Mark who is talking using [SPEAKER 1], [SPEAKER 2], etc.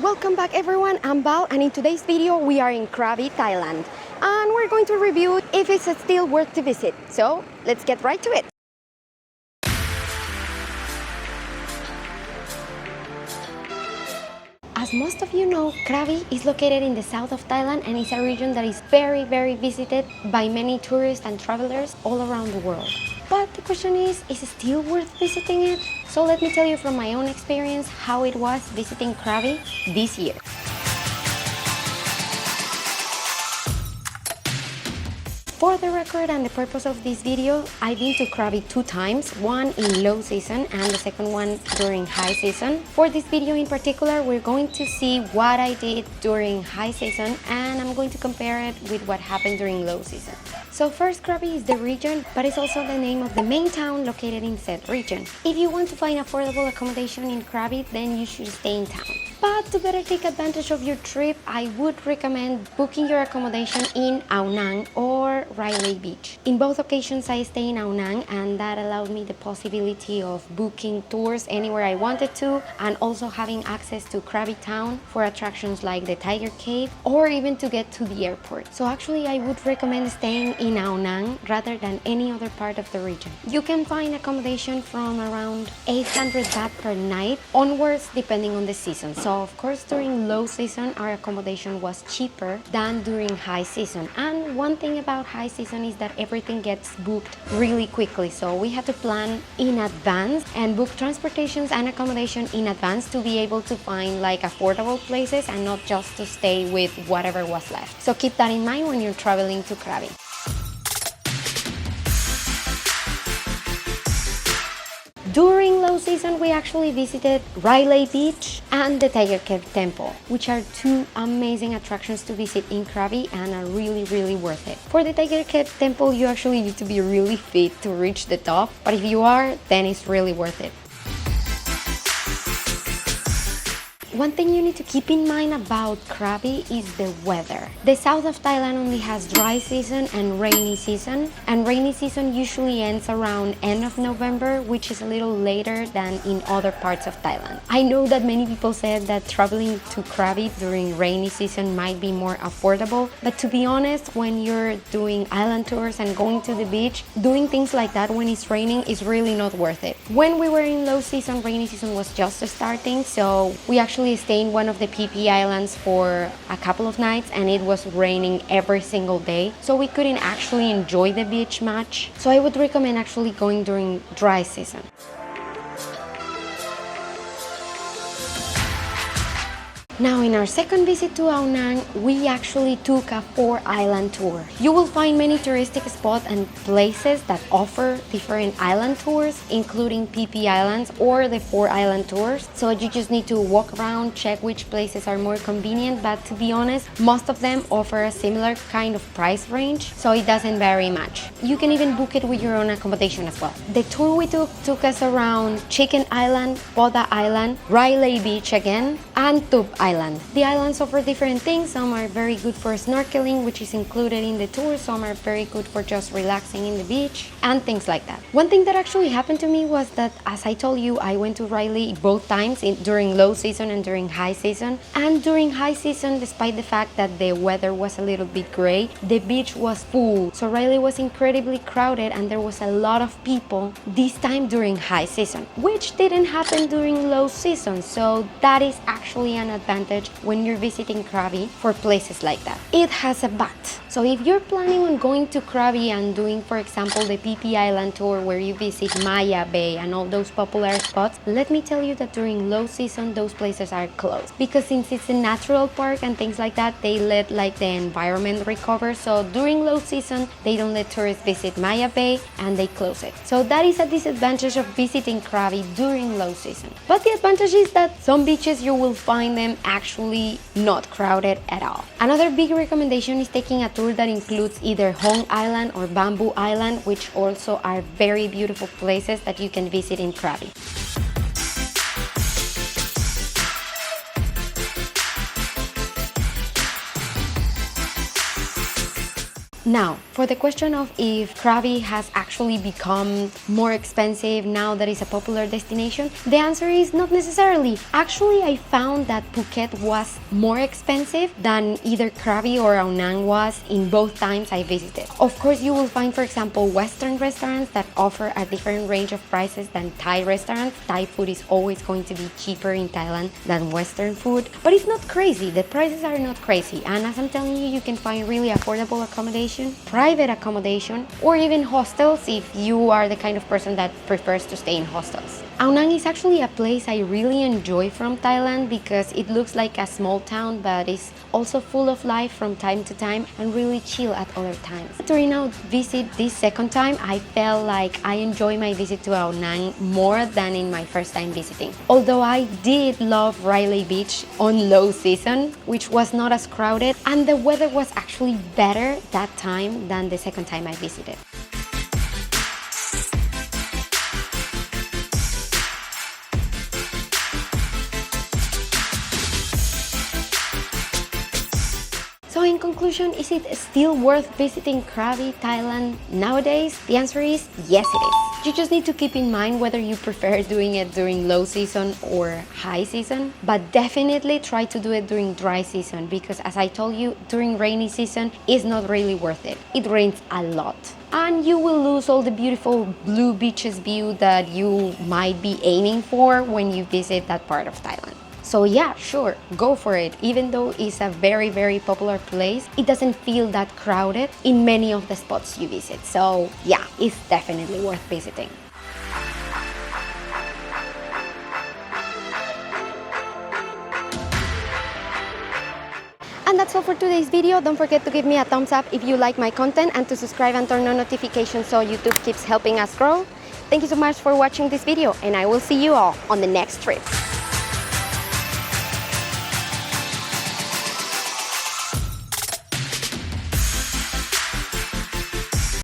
[SPEAKER 1] Welcome back everyone, I'm Val, and in today's video we are in Krabi, Thailand, and we're going to review if it's still worth to visit. So let's get right to it. As most of you know, Krabi is located in the south of Thailand and is a region that is very visited by many tourists and travelers all around the world. But the question is it still worth visiting it? So let me tell you from my own experience how it was visiting Krabi this year. For the record and the purpose of this video, I've been to Krabi 2 times, one in low season and the second one during high season. For this video in particular, we're going to see what I did during high season and I'm going to compare it with what happened during low season. So first, Krabi is the region, but it's also the name of the main town located in said region. If you want to find affordable accommodation in Krabi, then you should stay in town. But to better take advantage of your trip, I would recommend booking your accommodation in Ao Nang or Riley Beach. In both occasions, I stay in Ao Nang, and that allowed me the possibility of booking tours anywhere I wanted to, and also having access to Krabi town for attractions like the Tiger Cave, or even to get to the airport. So actually, I would recommend staying in Ao Nang rather than any other part of the region. You can find accommodation from around 800 baht per night onwards, depending on the season. So of course, during low season, our accommodation was cheaper than during high season. And one thing about high season is that everything gets booked really quickly. So we had to plan in advance and book transportations and accommodation in advance to be able to find like affordable places and not just to stay with whatever was left. So keep that in mind when you're traveling to Krabi. During low season, we actually visited Riley Beach and the Tiger Cave Temple, which are 2 amazing attractions to visit in Krabi and are really worth it. For the Tiger Cave Temple, you actually need to be really fit to reach the top, but if you are, then it's really worth it. One thing you need to keep in mind about Krabi is the weather. The south of Thailand only has dry season and rainy season usually ends around end of November, which is a little later than in other parts of Thailand. I know that many people said that traveling to Krabi during rainy season might be more affordable, but to be honest, when you're doing island tours and going to the beach, doing things like that when it's raining is really not worth it. When we were in low season, rainy season was just starting, so we actually stayed in one of the PP islands for a couple of nights and it was raining every single day, so we couldn't actually enjoy the beach much. So I would recommend actually going during dry season. Now in our second visit to Ao Nang, we actually took a 4-island tour. You will find many touristic spots and places that offer different island tours, including PP Islands or the 4-island tours. So you just need to walk around, check which places are more convenient, but to be honest, most of them offer a similar kind of price range, so it doesn't vary much. You can even book it with your own accommodation as well. The tour we took us around Chicken Island, Boda Island, Riley Beach again, and Tub Island. The islands offer different things. Some are very good for snorkeling, which is included in the tour. Some are very good for just relaxing in the beach and things like that. One thing that actually happened to me was that, as I told you, I went to Riley both times during low season and during high season. And during high season, despite the fact that the weather was a little bit gray, the beach was full. So Riley was incredibly crowded and there was a lot of people this time during high season, which didn't happen during low season. So that is actually an advantage when you're visiting Krabi for places like that. It has a but. So if you're planning on going to Krabi and doing, for example, the PP Island tour where you visit Maya Bay and all those popular spots, let me tell you that during low season, those places are closed. Because since it's a natural park and things like that, they let like the environment recover. So during low season, they don't let tourists visit Maya Bay and they close it. So that is a disadvantage of visiting Krabi during low season. But the advantage is that some beaches you will find them actually not crowded at all. Another big recommendation is taking a tour that includes either Hong Island or Bamboo Island, which also are very beautiful places that you can visit in Krabi. Now, for the question of if Krabi has actually become more expensive now that it's a popular destination, the answer is not necessarily. Actually, I found that Phuket was more expensive than either Krabi or Ao Nang was in both times I visited. Of course, you will find, for example, Western restaurants that offer a different range of prices than Thai restaurants. Thai food is always going to be cheaper in Thailand than Western food, but it's not crazy. The prices are not crazy, and as I'm telling you, you can find really affordable accommodation, private accommodation, or even hostels if you are the kind of person that prefers to stay in hostels. Ao Nang is actually a place I really enjoy from Thailand because it looks like a small town, but is also full of life from time to time and really chill at other times. During our visit this second time, I felt like I enjoyed my visit to Ao Nang more than in my first time visiting. Although I did love Riley Beach on low season, which was not as crowded, and the weather was actually better that time than the second time I visited. So in conclusion, is it still worth visiting Krabi, Thailand nowadays? The answer is yes, it is. You just need to keep in mind whether you prefer doing it during low season or high season, but definitely try to do it during dry season because, as I told you, during rainy season it's not really worth it. It rains a lot, and you will lose all the beautiful blue beaches view that you might be aiming for when you visit that part of Thailand. So yeah, sure, go for it. Even though it's a very, very popular place, it doesn't feel that crowded in many of the spots you visit. So yeah, it's definitely worth visiting. And that's all for today's video. Don't forget to give me a thumbs up if you like my content and to subscribe and turn on notifications so YouTube keeps helping us grow. Thank you so much for watching this video, and I will see you all on the next trip.